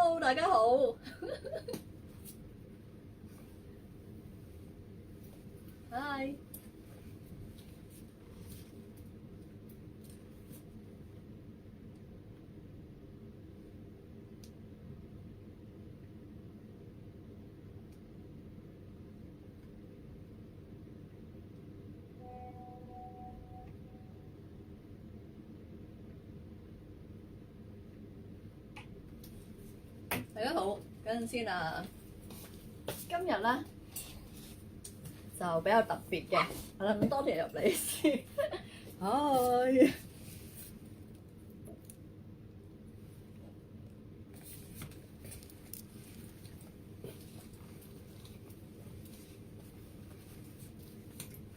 Hello， 大家好。Hi。大家好，等陣先啊。今日咧就比較特別嘅，係啦，咁多謝入嚟先。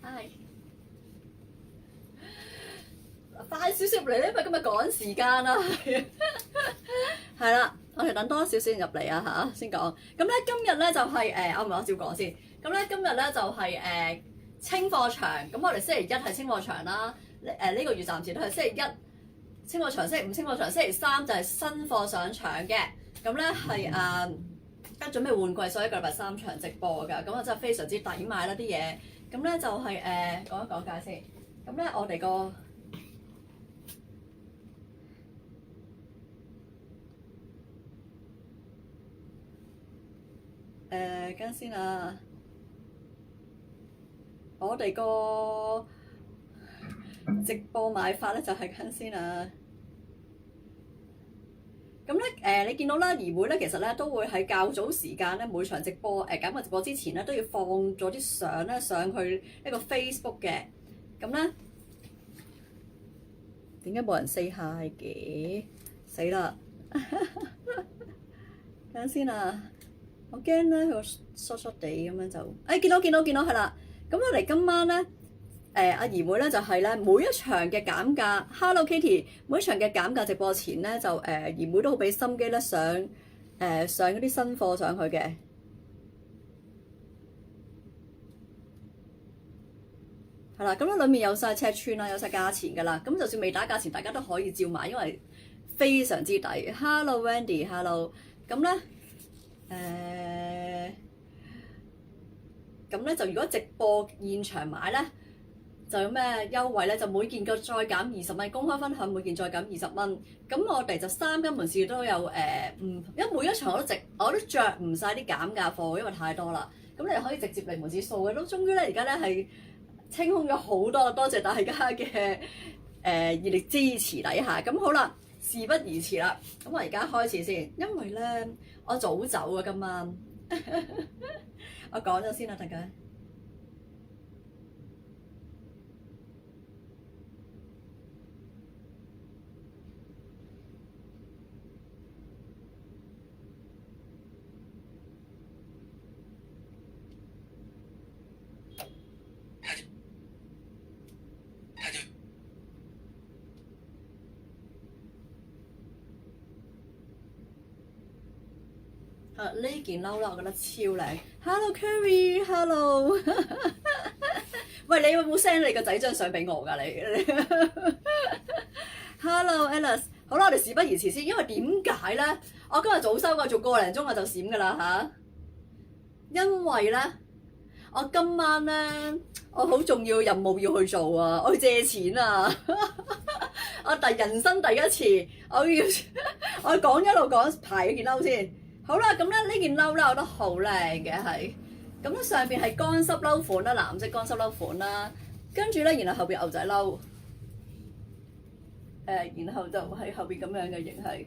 唉，係快少少入嚟咧，因為今日趕時間啦。係啦，我哋等多少少人入嚟啊嚇，先講。咁咧今日咧就係我照講先。咁咧今日咧就係清貨場。咁我哋星期一係清貨場啦。呢個月暫時都係星期一清貨場，星期五清貨場，星期三就係新貨上場嘅。咁咧係而家準備換季，所以一個禮拜3場直播㗎。咁啊真係非常之抵買啦啲嘢。咁咧就係講一講價先。咁咧我哋個跟先啊！我哋個直播買法咧就係跟先啊！咁咧你見到啦，怡妹咧其實咧都會喺較早時間咧每場直播減價直播之前咧都要放咗啲相咧上去一個 Facebook 嘅。咁咧點解冇人 say hi 嘅？死啦！等先啊！我驚咧佢疏疏地咁樣就，見到係啦。咁我哋今晚咧，阿怡妹咧就係咧每一場嘅減價 ，Hello Kitty， 每一場嘅減價直播前咧就怡妹都好俾心機咧上嗰啲新貨上去嘅。係啦，咁咧裡面有晒尺寸啦，有晒價錢㗎啦。咁就算未打價錢，大家都可以照買，因為非常之抵。Hello Wendy，Hello， 咁咧。咁咧就如果直播現場買咧，就有咩優惠咧？就每件個再減20蚊，公開分享每件再減20蚊。咁我哋就3間門市都有因為每一場我都着唔晒啲減價貨，因為太多啦。咁你可以直接嚟門市掃嘅。都終於咧而家咧係清空咗好多，多謝大家嘅熱烈支持底下。咁好啦，事不宜遲啦。咁我而家開始先，因為咧我早走啊今晚。我講咗先啦，大家。呢件褸啦，我覺得超靚。Hello Curry，Hello。喂，你有冇 send 你個仔張相俾我㗎？你？Hello Alice， 好啦，我哋事不宜遲先，因為點解咧？我今日早收過，做個零鐘我就閃㗎啦嚇。因為咧，我今晚咧，我好重要任務要去做啊！我去借錢啊！我人生第一次，我要講一路講排嗰件褸先。好啦，咁咧呢件褸咧，我覺得好靚嘅係，咁咧上邊係乾濕褸款啦，藍色乾濕褸款啦，跟住咧，然後後邊牛仔褸，然後就係後邊咁樣嘅型係，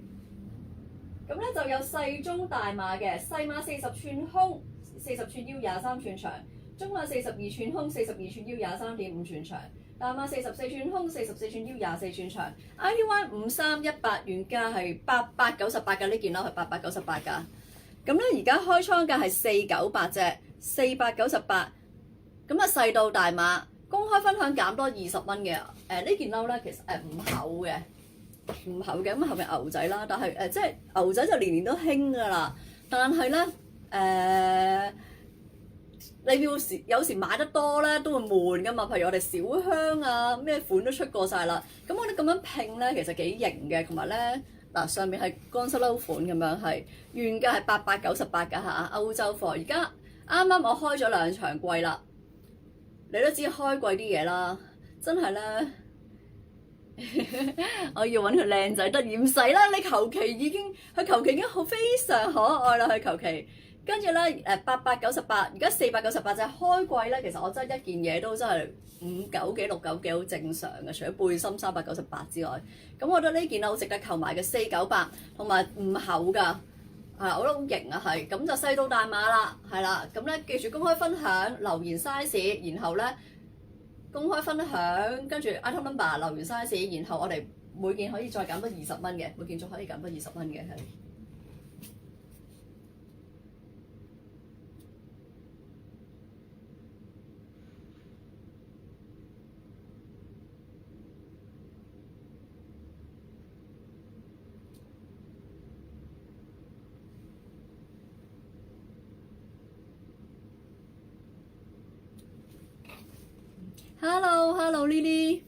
咁咧就有細中大碼嘅，細碼40寸胸，40寸腰，23寸長，中碼42寸胸，42寸腰，23.5寸長。大碼44寸胸，44寸腰，24寸長。IDY 5318原價係8898㗎，呢件褸係8898㗎。咁咧而家開倉價係498啫，4898。咁啊細到大碼，公開分享減多20蚊嘅。呢件褸咧其實唔厚嘅，咁後面牛仔啦，但係即係牛仔就年年都興㗎啦。但係咧你有時買得多咧都會悶噶嘛，譬如我哋小香啊，咩款都出過晒啦。咁我哋咁樣拼咧，其實幾型嘅，同埋咧嗱，上面係乾濕褸款咁樣，係原價係8898㗎嚇，歐洲貨。而家啱啱我開咗2場季啦，你都知開季啲嘢啦，真係咧。我要揾佢靚仔得唔使啦，你求其已經好非常可愛啦，佢求其。跟住咧8898，而家498就係開季咧。其實我真係一件嘢都真係59幾690幾好正常嘅，除咗背心398之外，咁我覺得呢件好值得購買嘅498，同埋唔厚㗎，我覺得好型啊，係咁就細到大碼啦，係啦，咁咧記住公開分享留言 size， 然後咧公開分享，跟住 item number 留言 size， 然後我哋每件可以再減多20蚊嘅，每件仲可以減多20蚊嘅係。Hello Lily，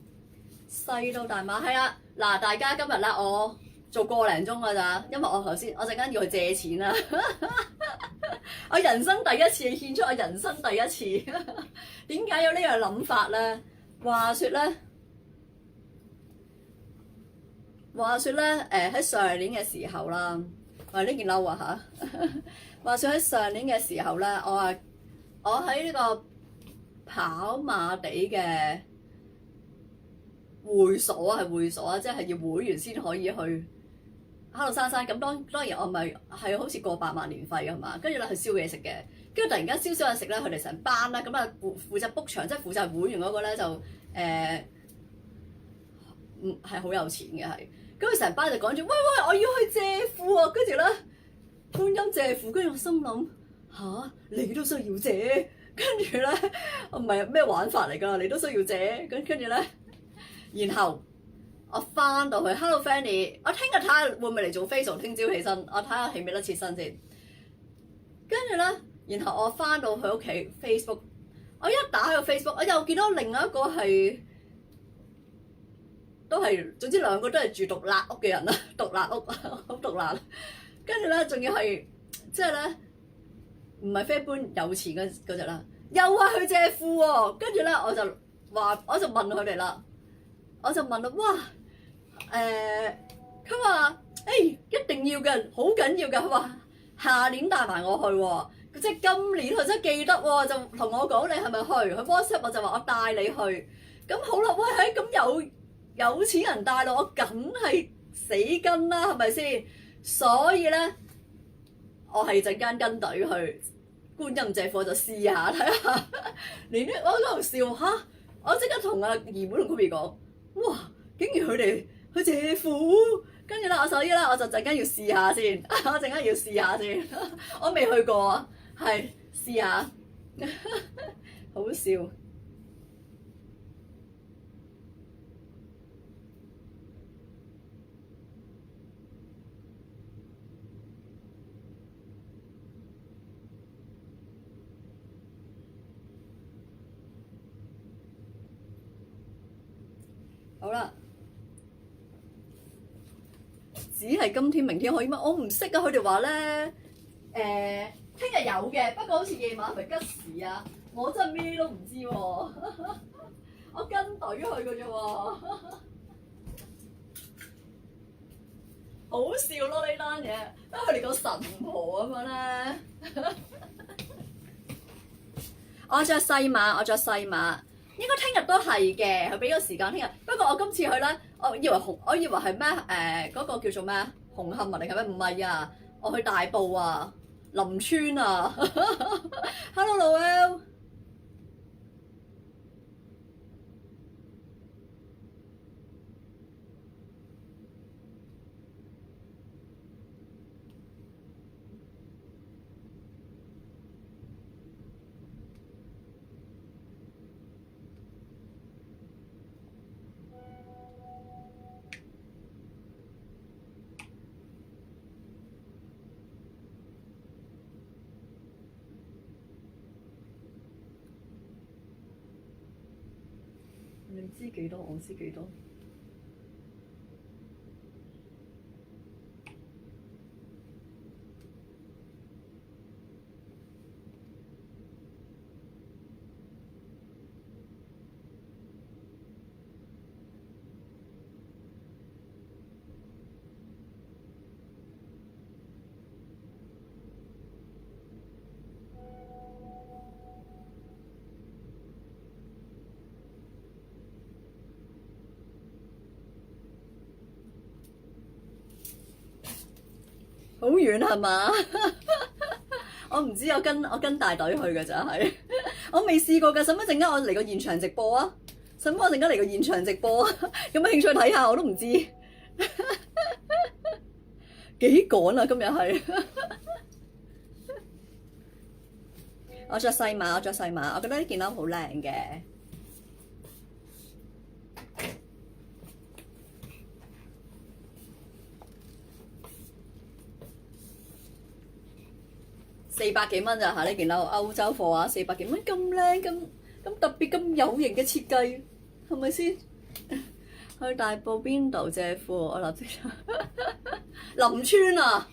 細到大碼係啊，嗱大家今日咧我做個零鐘㗎咋，因為我陣間要去借錢啦，我人生第一次獻出我人生第一次，點解有呢樣諗法咧？話説咧，喺上年嘅時候啦，呢件褸啊嚇，話説喺上年嘅時候咧，我喺呢個跑馬地嘅會所啊，即係要會員先可以去。Hello 珊珊，咁當然我咪係好似過8萬年費㗎嘛，跟住咧去燒嘢食嘅，跟住突然間燒嘢食咧，佢哋成班啦，咁啊負責 book 場，即係負責會員嗰個咧就係好有錢嘅係，咁佢成班就講住喂，我要去借褲啊，跟住咧觀音借褲，跟住我心諗吓，你都需要借？跟住咧，唔係咩玩法嚟㗎？你都需要借，跟住咧，然後我翻到去 Hello Fanny， 我聽日睇下會唔會嚟做 facial， 聽朝起身，我睇下起唔起得切身先。跟住咧，然後我翻到去屋企 Facebook， 我一打開個 Facebook， 我又見到另外一個係都係，總之兩個都係住獨立屋嘅人啦，獨立屋好獨立。跟住咧，仲要係即係咧。唔係非一般有錢嗰隻啦，又話去借褲喎，跟住咧我就問佢哋啦，我就問啦，哇佢話一定要嘅，好緊要嘅，佢話下年帶埋我去喎，即係今年佢真係記得喎，就同我講你係咪去？佢 WhatsApp 我就話我帶你去，咁好啦，喂咁有錢人帶落我，梗係死跟啦，係咪先？所以咧。我係陣間跟隊去觀音借貨就試下睇下，連我喺度笑嚇，我即刻同阿姨妹同 Kobe 講，哇！竟然佢哋去借褲，跟住咧所以咧我就陣間要試下先，我陣間要試下先，我未去過啊，係試下，好笑。好啦，只係今天明天可以嗎？我唔識啊！佢哋話咧，聽日有嘅，不過好似夜晚係咪吉時啊？我真係咩都唔知喎，我跟隊去嘅啫喎，好笑咯呢單嘢，因為佢哋個神婆咁樣咧。我着細碼。應該聽日都係嘅，佢俾咗時間聽日。不過我今次去咧，我以為係咩嗰個叫做咩紅磡啊定係咩？唔係啊，我去大埔啊，林村啊。Hello Noel。你知幾多？我知幾多？好遠係嘛？我唔知，我跟大隊去㗎咋係，我未試過㗎。使乜陣間我嚟個現場直播啊？使乜我陣間嚟個現場直播啊？有冇興趣睇下？我都唔知幾趕啊！今日係我着細碼，我覺得呢件褸好靚嘅。400幾蚊咋嚇？呢件褸歐洲貨啊，400幾蚊咁靚咁特別咁有型嘅設計，係咪先？去大埔邊度借褲？我立即林村啊，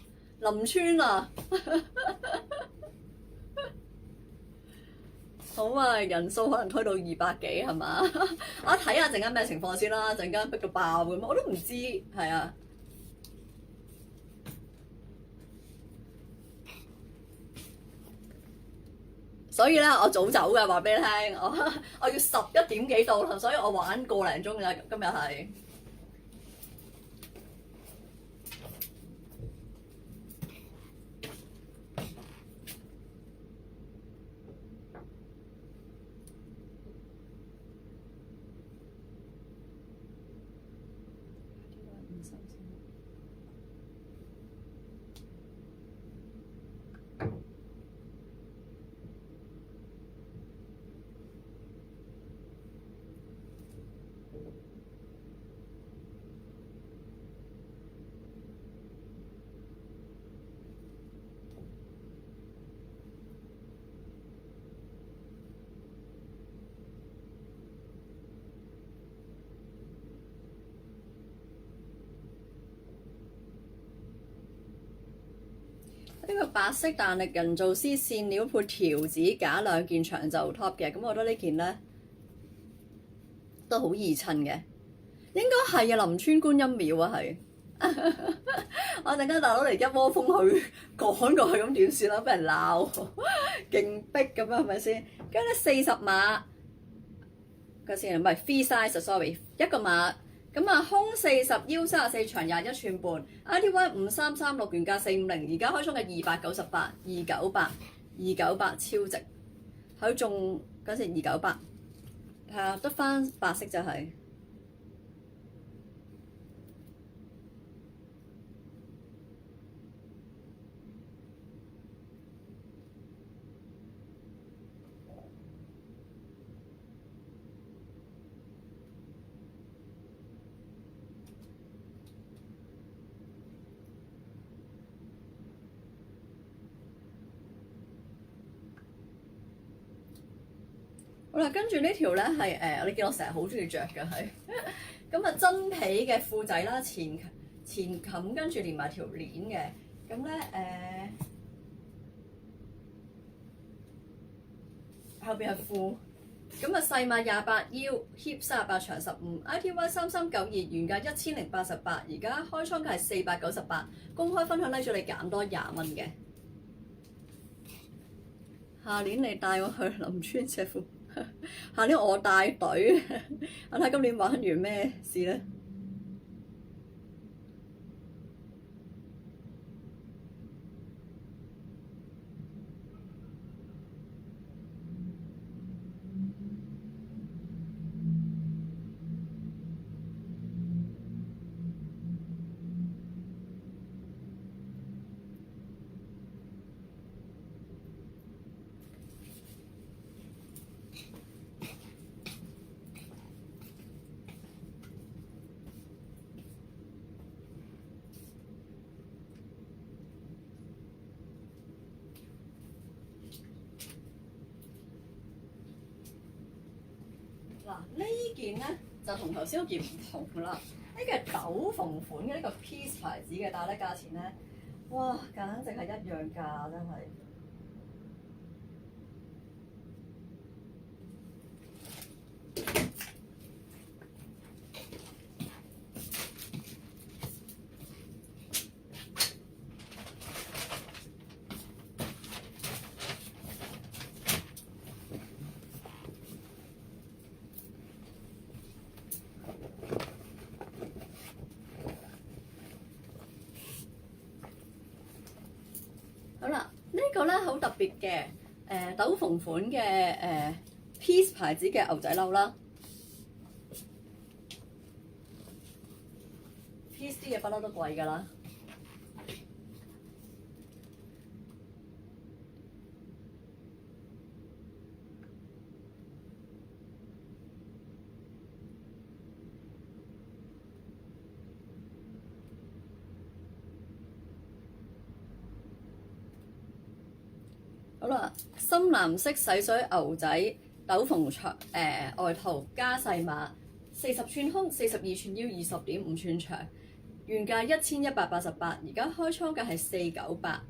好啊，人數可能推到200幾係嘛？我睇下陣間咩情況先啦，陣間逼到爆咁，我都唔知係啊。所以咧，我早走嘅，話俾你聽，我要11點幾到，所以我玩個零鐘㗎，今日係。呢個白色彈力人造絲線料配條子架2件長袖 top 嘅，咁我覺得呢件咧都好易襯嘅，應該係啊，林村觀音廟啊係。我陣間大佬嚟一窩蜂去趕過去，咁點算啊？俾人鬧，勁逼咁啊，係咪先？跟住咧40碼，個先唔係 free size，sorry， 一個碼。咁啊，胸40，腰34，長21寸半。ITY 5336原價450，而家開倉嘅298，298超值。佢仲嗰時298，係啊，得翻白色就係。好啦，跟住呢條咧係你見我成日好中意着嘅係，咁啊真皮嘅褲仔啦，前冚跟住連埋條鏈嘅，咁咧後邊係褲，咁啊細碼28腰 ，hip 38長15，ITY 3392原價1088，而家開倉價係498，公開分享拉咗你減多20蚊嘅。下年你帶我去林村借褲。下年我帶隊，我睇今年玩完咩事咧？嗱，呢件咧就同頭先嗰件唔同啦。呢個係斗篷款嘅呢個 Peace 牌子嘅，但係咧價錢咧，哇，簡直係一樣價，真係。個咧好特別嘅斗篷款嘅Peace 牌子嘅牛仔褸啦。Peace 啲嘢不嬲都貴㗎啦。好啦，深藍色洗水牛仔斗篷長外套加細碼，40寸胸，42寸腰，20.5寸長，原價1188，而家開倉價係498。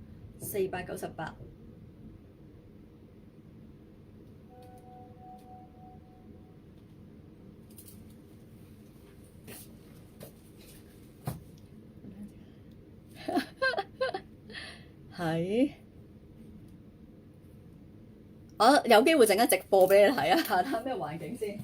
係。我有機會整間直播俾你睇啊！睇下咩環境先。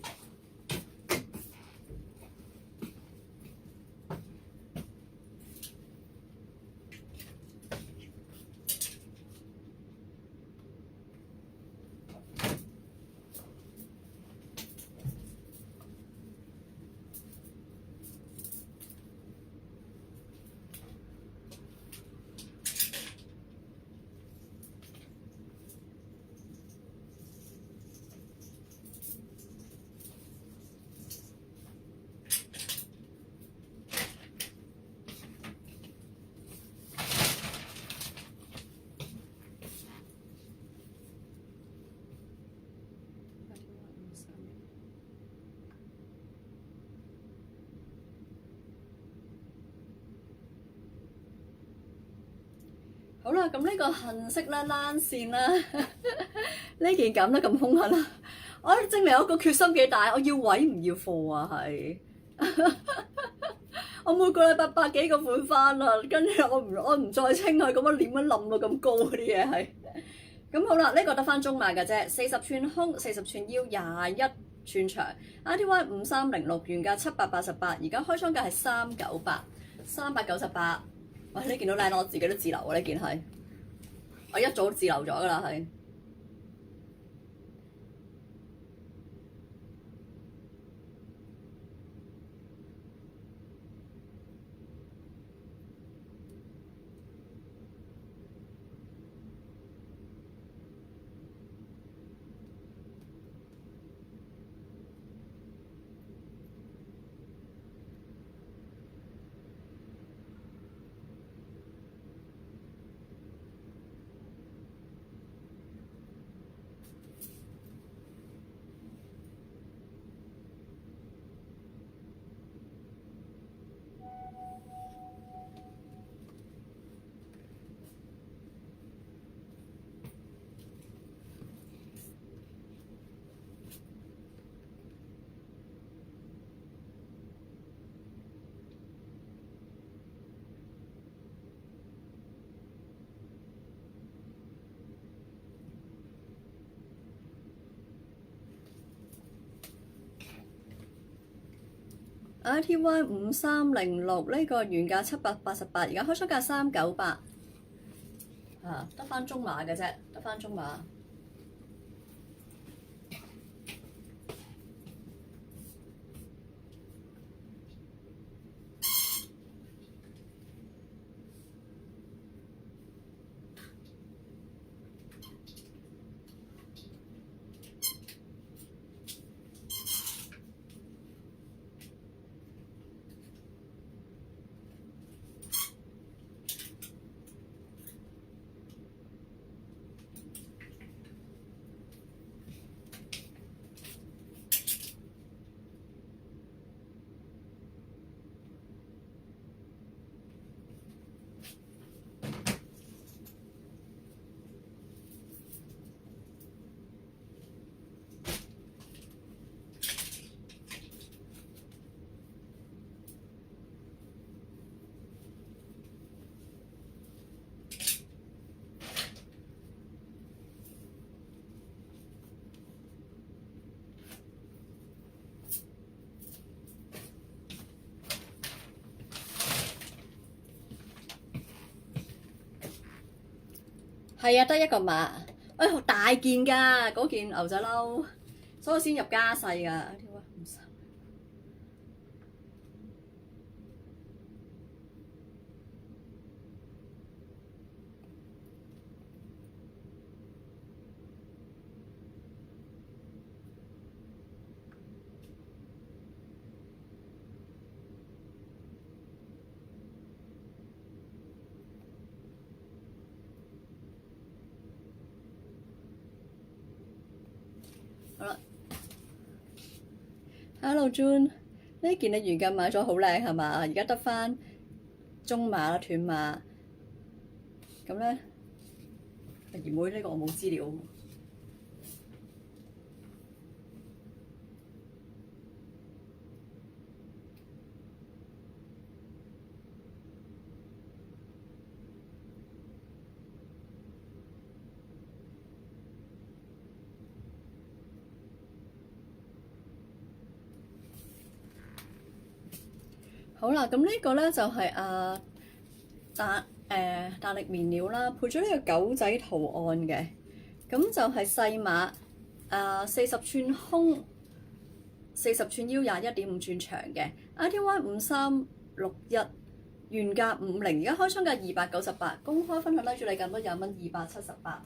好啦，咁呢個杏色啦、冷線啦，呢件咁得咁兇狠啦！我證明我個決心幾大，我要位唔要貨啊，係我每個禮拜百幾個款翻啦，跟住我唔再清佢，咁樣點樣冧到咁高嗰啲嘢係。咁好啦，呢個得翻中碼嘅啫，40寸胸，40寸腰，21寸長，RTY 5306，原價788，而家開倉價係398。喂，呢件都靚，我自己都自留啊！呢件係我一早自留咗㗎啦，係。RTY 5306呢個原價788，而家開倉價398，得翻中碼嘅啫，得翻中碼。係啊，得一個碼。喂，好大件㗎嗰件牛仔褸，所以先入加細㗎。好啦 ，Hello June，呢件你原價買咗好靚係嘛？而家得翻中碼啦，斷碼。咁咧，二妹呢個我冇資料。好啦，咁呢個咧就係彈力面料啦，配咗呢個狗仔圖案嘅，咁就係細碼40寸胸，40寸腰，21.5寸長嘅 ，ITY 5361，原價50，而家開倉價298，公開分享低住你咁多20蚊278。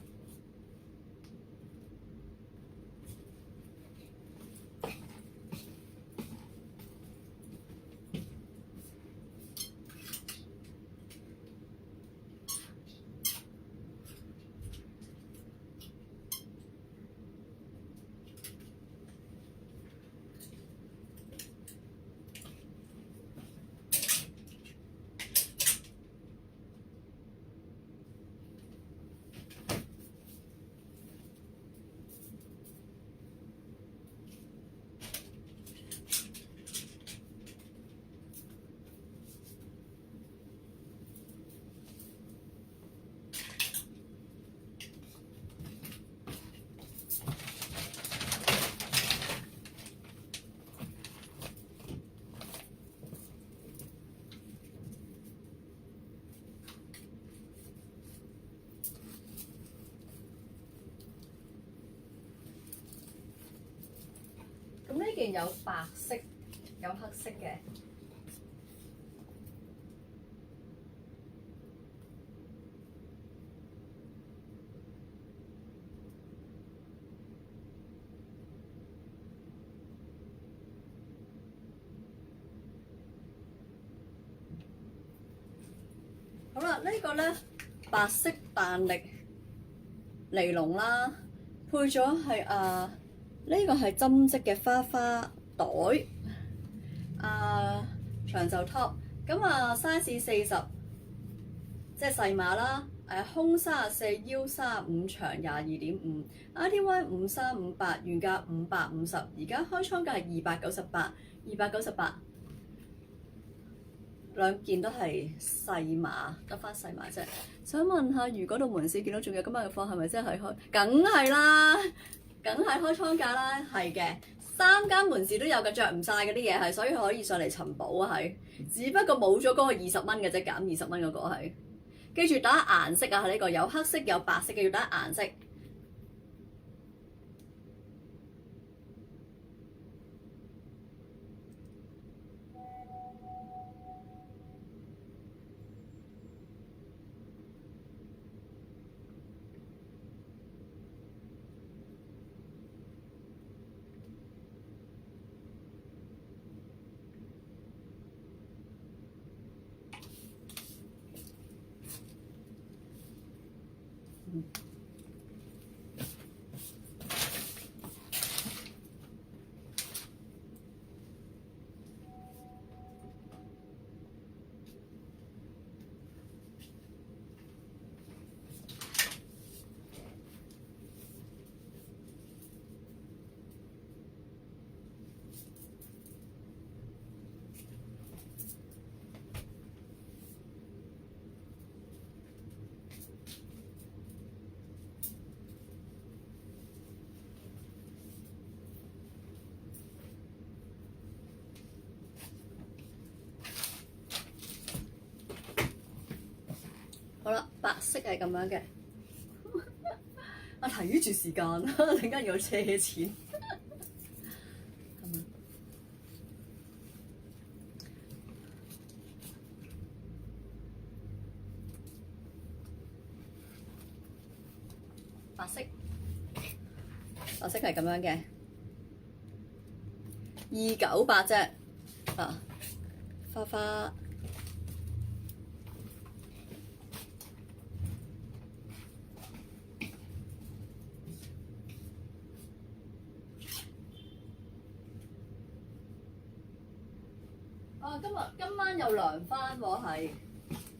咁呢件有白色，有黑色嘅。好啦，呢個咧白色彈力尼龍啦，配咗係呢個係針織嘅花花袋，長袖 top， 咁size 40，即係細碼啦，胸34，腰35，長22.5 ，ITY 5358，原價550，而家開倉價係298，兩件都係細碼，得翻細碼啫。想問下，如果到門市見到仲有今日嘅貨，係咪真係開？梗係啦！梗係開倉價啦，係嘅，3間門市都有嘅，着唔晒嗰啲嘢係，所以可以上嚟尋寶啊，係，只不過冇咗嗰個20蚊嘅啫，減20蚊嗰個係，記住打顏色啊，呢個有黑色有白色嘅，要打顏色。好啦，白色係咁樣嘅，睇住時間，突然間要借錢。白色係咁樣嘅298啫，啊花花。今晚又涼翻喎，係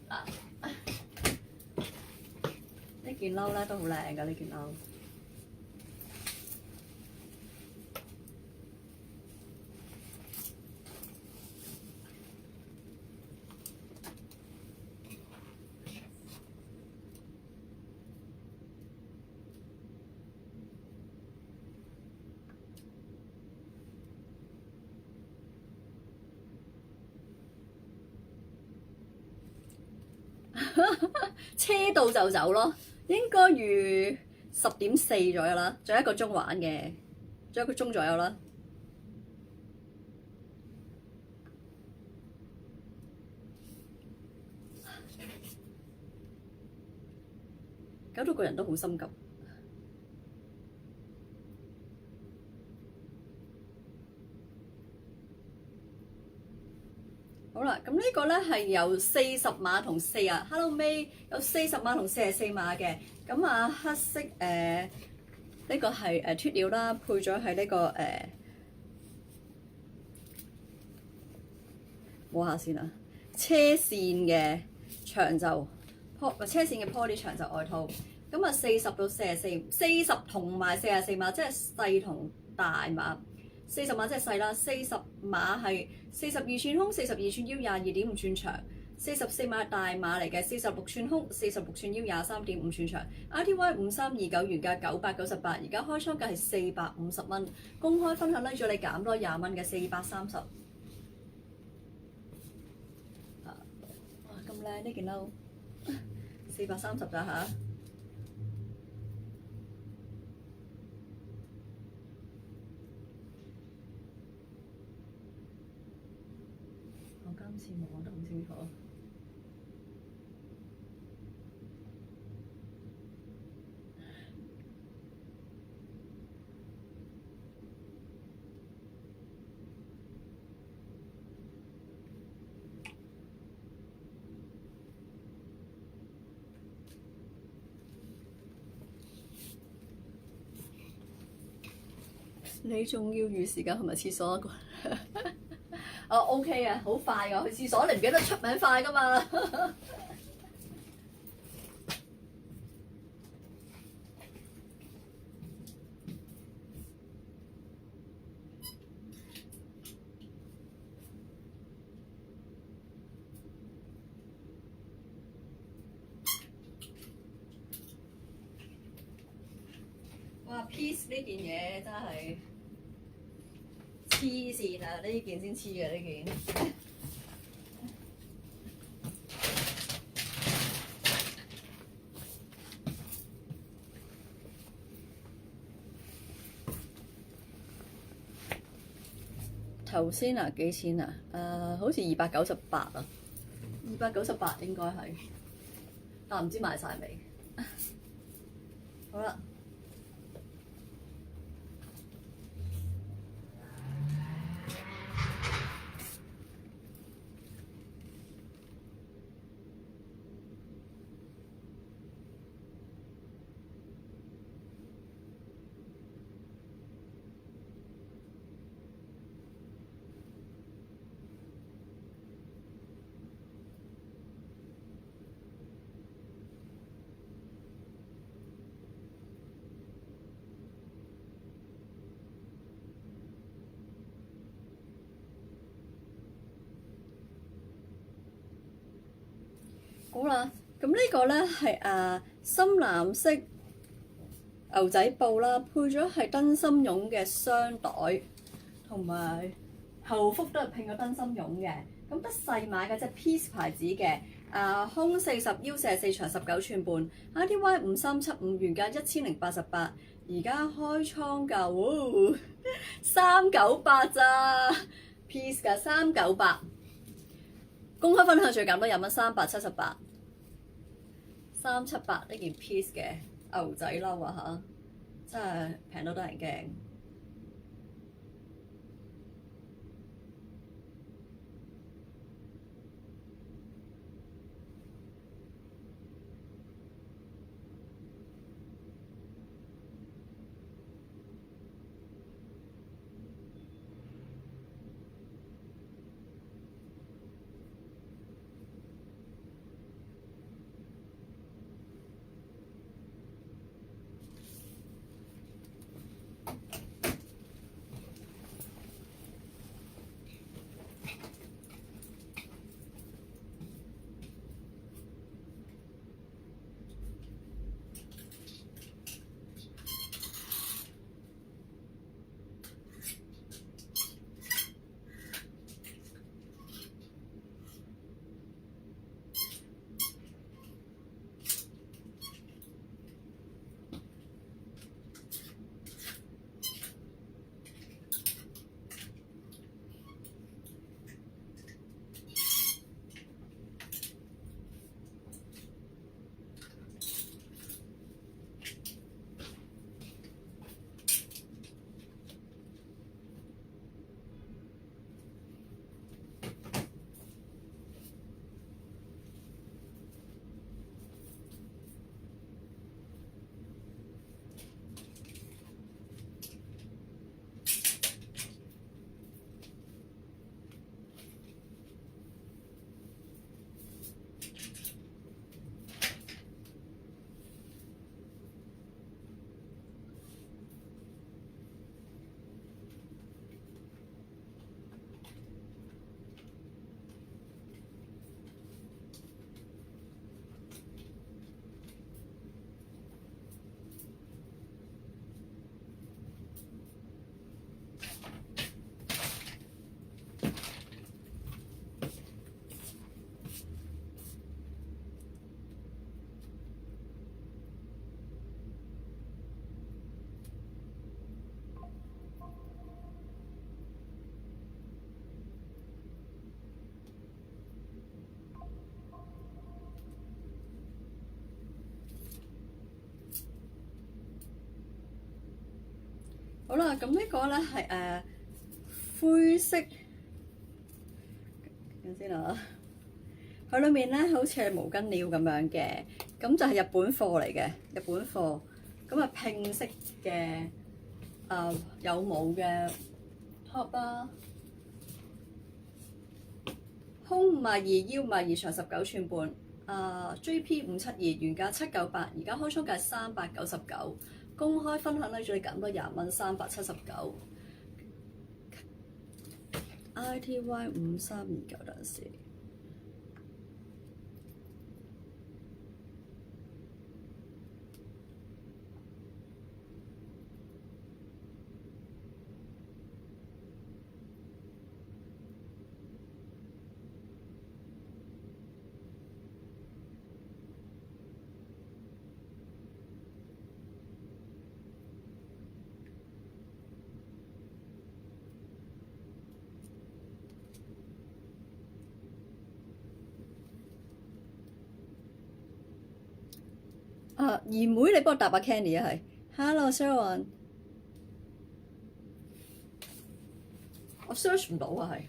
嗱呢件褸咧都好靚㗎，呢件褸。車到就走咯，應該預10:04左右啦，仲有1個鐘玩嘅，仲有1個鐘左右啦。搞到個人都好心急。好啦，咁呢個咧係有40碼同Hello May 有40碼同44碼嘅。咁啊黑色呢個係脫料啦，配咗係呢個摸下先啊，車線嘅長袖車線嘅 poly 長袖外套。咁啊40到44，40同埋44碼，即係細同大碼。40碼即係細啦，40碼係42寸胸、42寸腰、22.5寸長，44碼大碼嚟嘅，46寸胸、46寸腰、23.5寸長。RTY 5329原價998，而家開倉價係450蚊，公開分享拉咗你減多20蚊嘅430。哇咁靚呢件褸，430咋嚇？今次望得好清楚。你仲要預時間去埋廁所啊？哦 OK 啊，好快㗎，去廁所你唔記得出名快㗎嘛。哇 Peace 呢件嘢真係〜黐線啊！呢件先黐嘅呢件。頭先啊幾錢啊？好似298啊，298應該係，但唔知賣晒未。好啦。好啦，咁呢個咧係深藍色牛仔布啦，配咗係燈芯絨嘅雙袋，同埋後腹都係拼咗燈芯絨嘅。咁得細碼嘅，即係 Peace 牌子嘅胸40，腰44，長19寸半。ITY 5375，原價1088，而家開倉㗎，哇！398咋 ，piece 㗎398。公開分享最減多20蚊，378，378呢件 piece 嘅牛仔褸啊嚇，真係平到得人驚。好啦，咁呢個咧係灰色，等先啦。佢裏面咧好似係毛巾料咁樣嘅，咁就係日本貨嚟嘅，日本貨。咁啊拼色嘅有帽嘅 top 啦，胸52，腰52，長19寸半。JP 572，原價798，而家開倉價399。公開分享咧，最減多20蚊，379。ITY 5329，等陣先。姨妹，你幫我答下 Candy 啊，係 Hello Sharon， 我 search 唔到啊，係。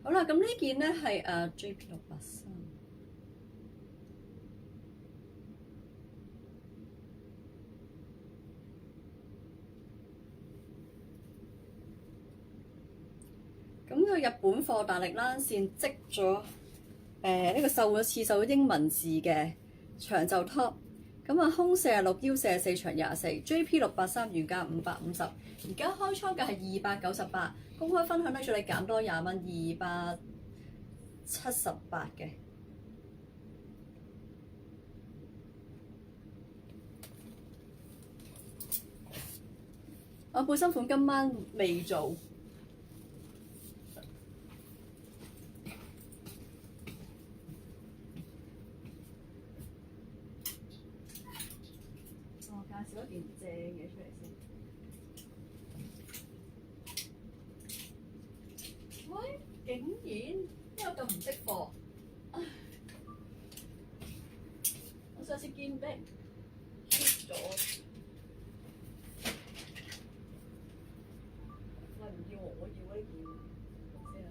好啦，咁呢件咧係JP683。咁個日本貨大力冷線織咗呢個刺繡英文字嘅長袖 top。咁啊，胸46，腰44，長24 ，JP683 原價550，而家開倉價係298，公開分享咧，祝你減多20蚊，278嘅。我背心款今晚未做。介紹一件正嘢出嚟先。喂，竟然邊有咁唔識貨？我上次見俾人 hit 咗，喂唔要我要呢件，先啊！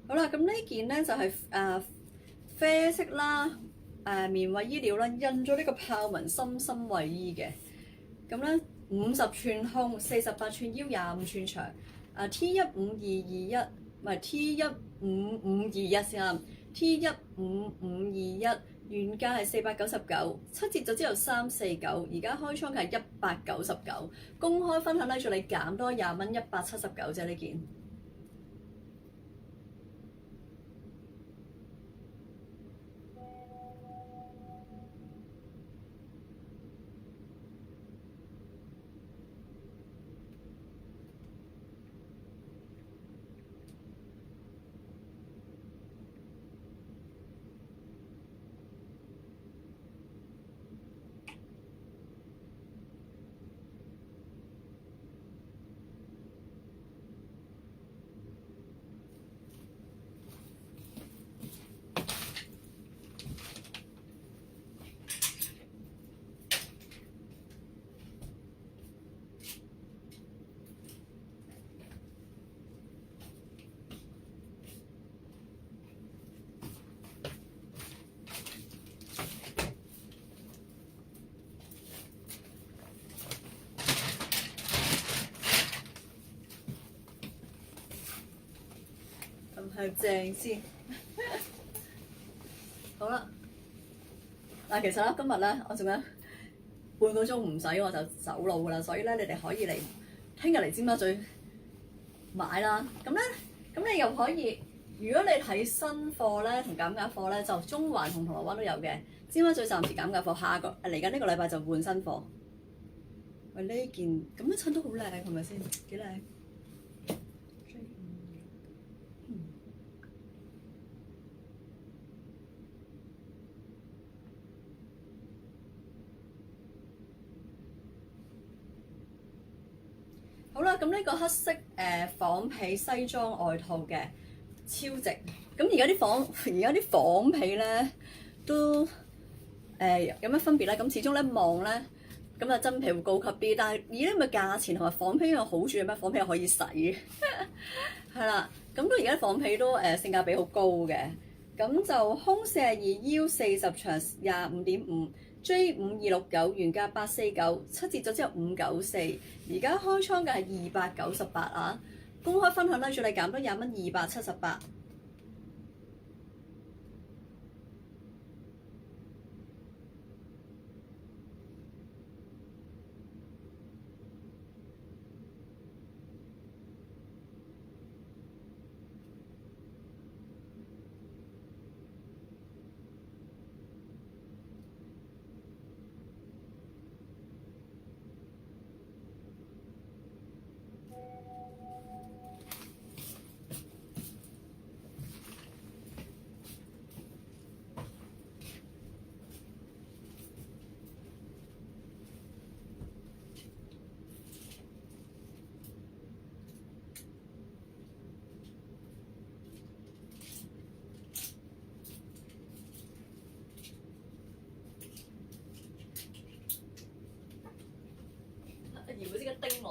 好啦，咁呢件咧就係啡色啦，棉衞衣料啦，印咗呢個豹紋深深衞衣嘅。咁咧50寸胸，48寸腰，25寸長。T15221唔係 T15521先啱，T15521原價係499，7折咗之後349，而家開倉係199，公開分享咧，祝你減多20蚊，179啫呢件。係正先。好啦，嗱，其實咧今日咧我仲有半個鐘唔使我就走路噶啦，所以咧你哋可以嚟聽日嚟尖沙咀買啦。咁你又可以，如果你睇新貨咧同減價貨咧，就中環同銅鑼灣都有嘅。尖沙咀暫時減價貨，嚟緊呢個禮拜就換新貨。喂，呢件咁樣襯都好靚，係咪先？幾靚？好啦，咁呢個黑色仿皮西裝外套嘅超值。咁而家啲仿皮咧都有乜分別咧？咁始終咧望咧咁啊真皮會高級啲，但係以呢咁嘅價錢同埋仿皮有好處嘅咩？仿皮係可以洗嘅，係啦。咁都而家仿皮都性價比好高嘅。咁就胸42，腰40，長25.5。J5269原價849，7折咗之後594，而家開倉嘅係298啊！公開分享咧，祝你減多20蚊，278。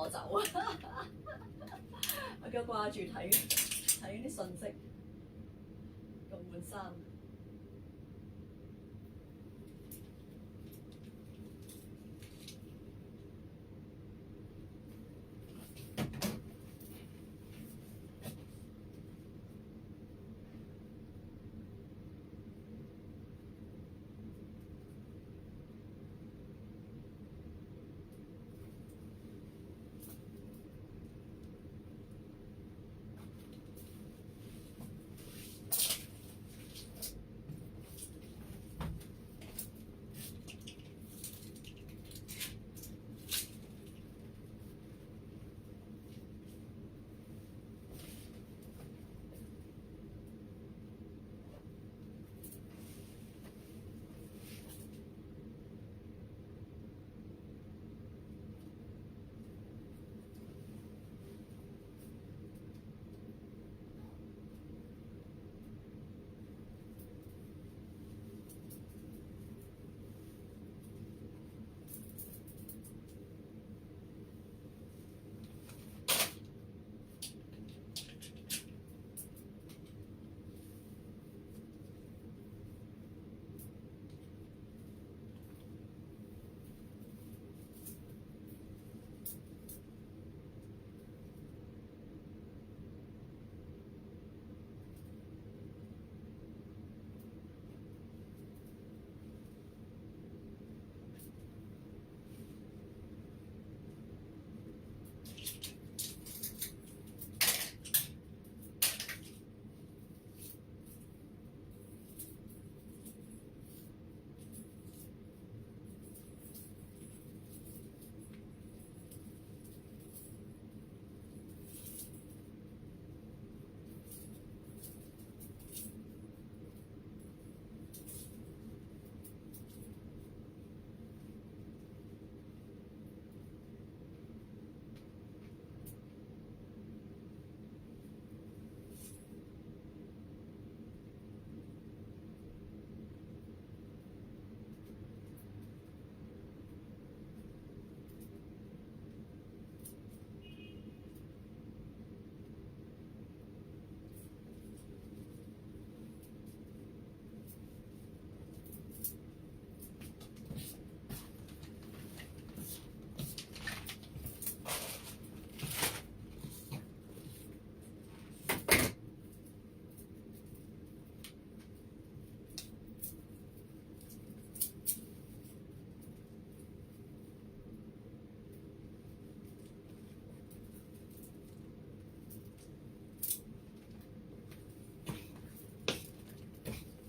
我走啊！我而家掛住睇啲信息，仲換衫。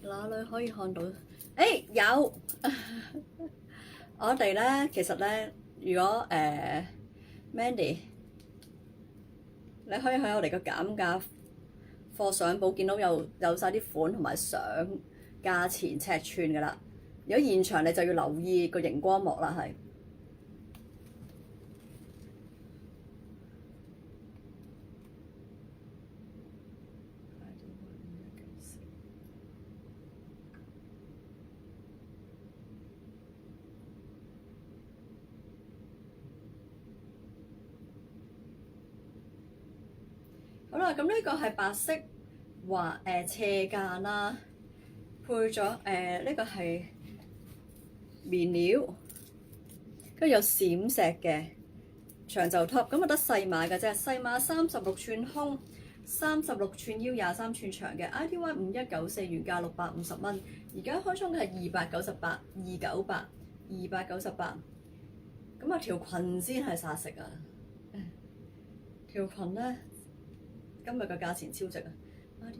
哪裏可以看到？有我哋咧，其實咧，如果Mandy，你可以喺我哋個減價貨相簿見到有晒啲款同埋相、價錢、尺寸㗎啦。如果現場你就要留意個熒光幕啦，係。好啦，咁呢個係白色斜間啦，配咗呢個係棉料，跟住有閃石嘅長袖 top，咁啊得細碼嘅啫，細碼36寸胸，36寸腰，23寸長嘅 ，ITY 5194，原價650蚊，而家開倉係298，298，298，咁啊條裙先係殺食啊！條裙咧〜今日嘅價錢超值啊！ITY 5294。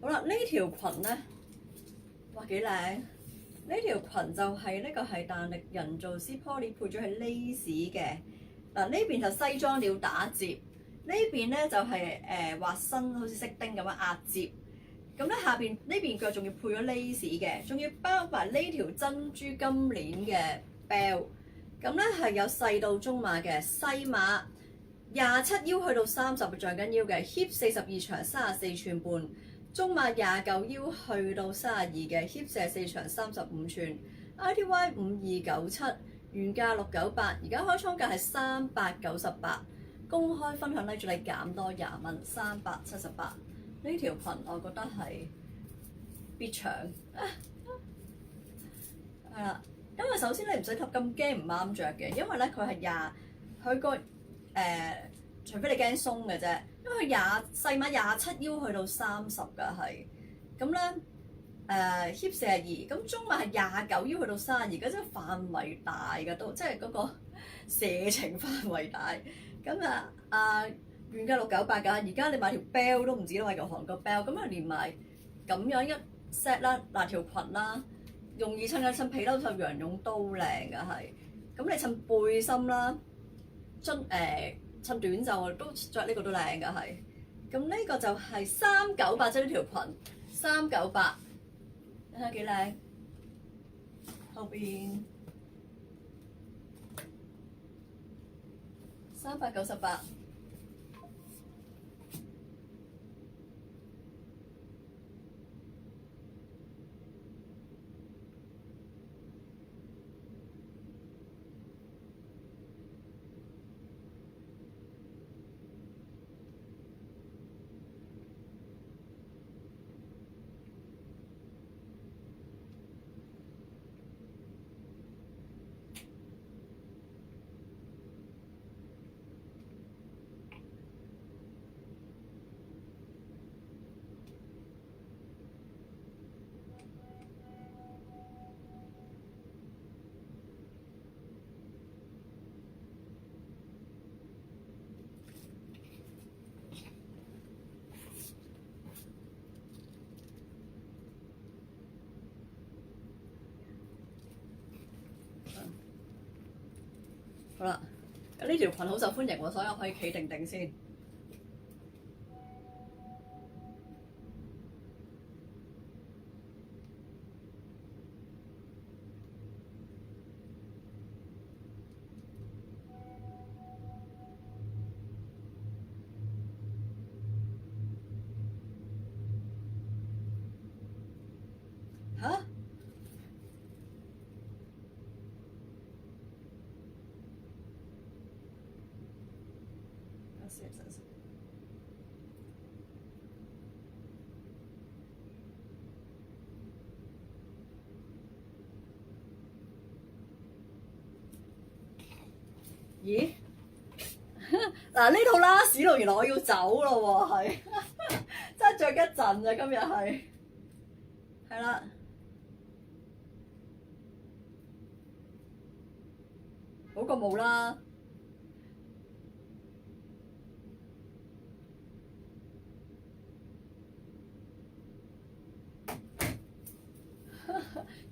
好啦，呢條裙咧，哇幾靚！呢條裙就係呢個係彈力人造絲 poly 配咗係 lace 嘅。嗱呢邊就西裝料打折，呢邊咧就係畫身好似飾丁咁樣壓折。咁咧下邊呢邊腳仲要配咗 lace 嘅，仲要包埋呢條珍珠金鏈嘅 belt。咁咧係有細到中碼嘅，細碼27腰去到30嘅橡筋腰嘅 ，hip 42長34寸半，中碼29腰去到32嘅 hip 44長35寸 ，ITY 5297，原價698，而家開倉價係398，公開分享呢，祝你減多20蚊，378。呢條裙我覺得係必搶，係啦，因為首先你唔使咁驚唔啱着嘅，因為咧佢係佢個除非你驚鬆嘅啫，因為佢細碼27腰去到30㗎係，咁咧hip 42，咁中碼係29腰去到32，咁即係範圍大嘅都，即係嗰個射程範圍大。咁原價698㗎，而家你買條 belt 都唔止啦，買個韓國 belt，咁啊連埋咁樣一 set 啦，嗱條裙啦，容易襯嘅襯皮褸襯羊絨都靚㗎係，咁你襯背心啦，襯短袖都着呢個都靚㗎係，咁呢個就係398啫，呢條裙398，睇下幾靚，後邊398。好啦，咁呢條裙好受歡迎喎，所以我可以企定定先。嚇？咦？嗱呢套拉屎路原來我要走咯喎，係真係着一陣啊！今日係啦，好過冇啦。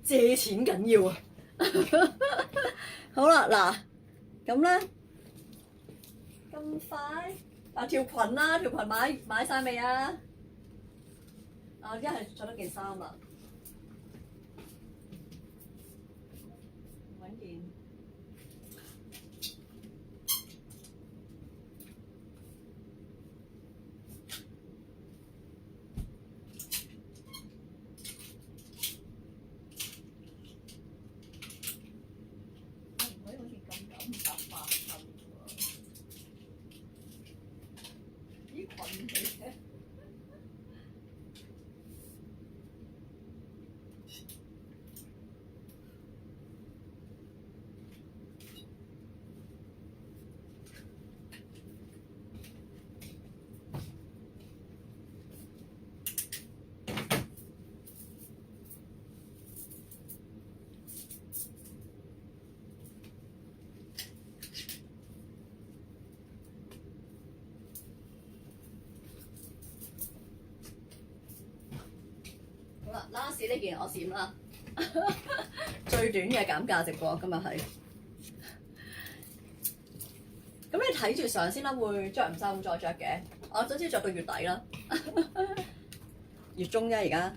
借錢緊要啊！好啦，嗱咁咧咁快條裙啦，條裙買晒未啊？一係着多件衫啦，揾件。last 呢件我閃啦，最短嘅減價直播今日係。咁你睇住相先啦，會着唔晒會再着嘅。我總之着到月底啦，月中啫而家。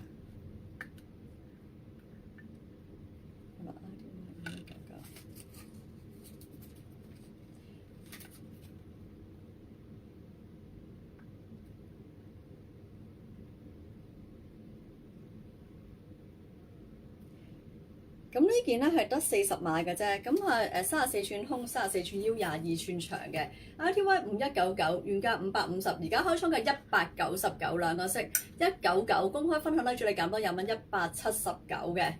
咁呢件咧係得40碼嘅啫，咁係34寸胸、34寸腰、22寸長嘅 ，ITY 5199，原價550，而家開倉嘅199兩個色，199公開分享拉住你減多20蚊，179嘅，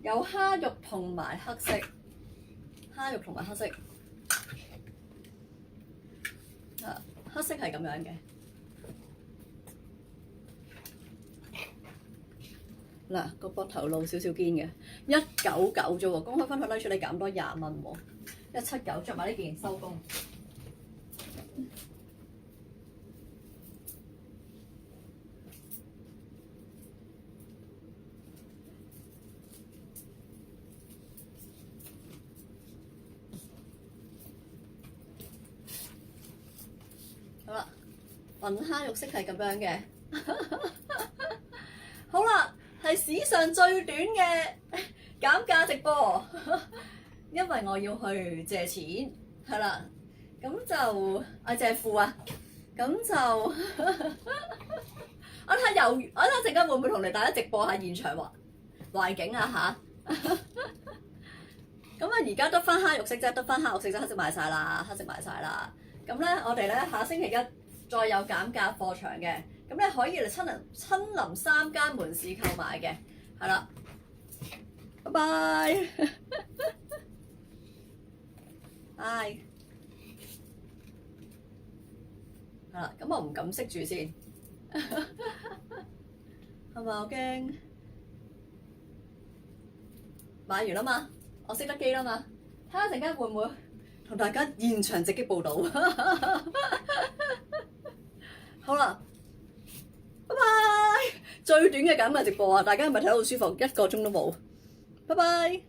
有蝦肉同埋黑色，蝦肉同埋黑色，黑色係咁樣嘅。嗱，個膊頭露少少肩嘅，199啫喎，公開分享拉住你減多20蚊喎，179着埋呢件收工。好啦，雲蝦肉色係咁樣嘅，好啦。係史上最短嘅減價直播，因為我要去借錢，係啦，咁就借褲啊，咁就我睇下我睇陣間會唔會同你大家直播下現場環境啊嚇，咁啊而家得翻蝦肉色啫，得翻蝦肉色啫，黑色賣晒啦，黑色賣晒啦，咁咧我哋咧下星期一再有減價貨場嘅。咁你可以嚟親臨3間門市購買嘅，係啦，拜拜，拜，係啦，咁我唔敢熄住先，係咪我驚買完啦嘛，我熄得機啦嘛，睇下陣間會唔會同大家現場直擊報導，好啦。拜拜！最短嘅減價直播啊，大家係咪睇到好舒服？1個鐘都冇。拜拜。